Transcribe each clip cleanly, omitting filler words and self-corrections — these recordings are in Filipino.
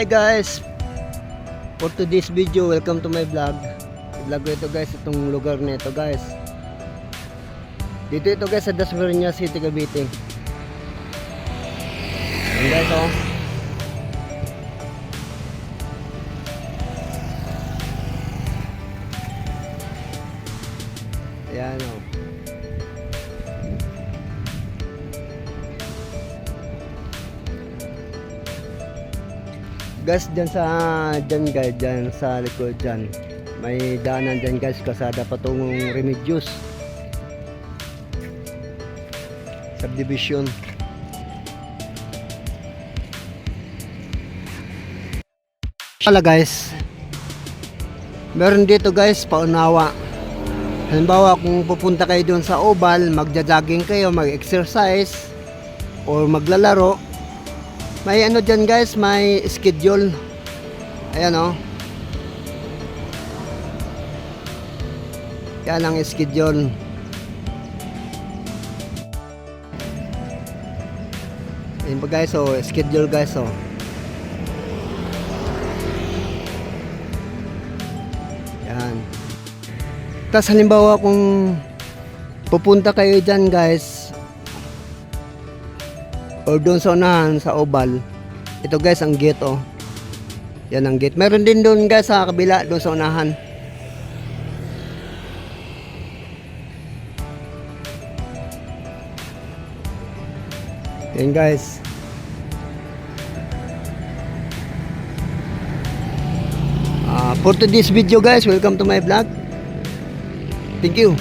Hi guys, for today's video, welcome to my vlog. Vlog ko ito guys, itong lugar na ito guys. Dito ito guys sa Dasmariñas City, Cavite. Ayan guys oh. Ayan oh. Guys, dyan guys, dyan sa likod dyan, may daanan dyan guys, kasada patungong Remedios subdivision. Pala guys, meron dito guys paunawa. Halimbawa kung pupunta kayo doon sa Oval, magja-jogging kayo, mag-exercise or maglalaro, may ano dyan guys, may schedule. Ayan o. Yan ang schedule. Ayan pa guys o, schedule guys o. Yan. Tapos halimbawa kung pupunta kayo dyan guys, or doon sa unahan sa Oval, ito guys ang gate oh. Yan ang gate. Meron din doon guys sa kabila, doon sa unahan. Yan guys. For today's video guys, welcome to my vlog. Thank you.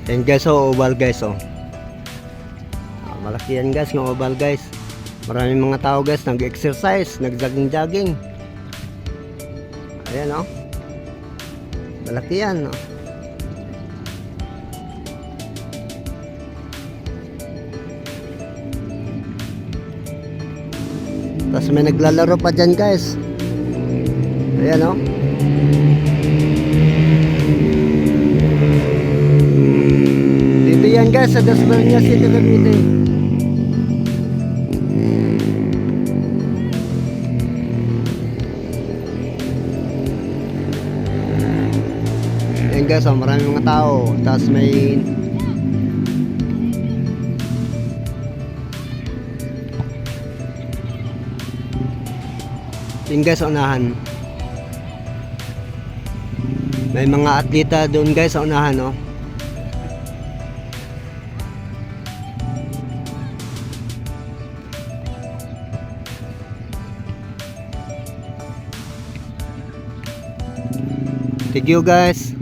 Yan guys oh, Oval guys oh. Malaki yan guys, ng Oval guys. Maraming mga tao guys nag-exercise, nag-jogging. Ayan o. Malaki yan o. Tapos may naglalaro pa dyan guys. Ayan o. Dito yan guys sa Dasmariñas City, Cavite. Ayan guys, oh, maraming mga tao. Tapos may yun guys, unahan. May mga atleta doon guys sa unahan oh. Thank you guys.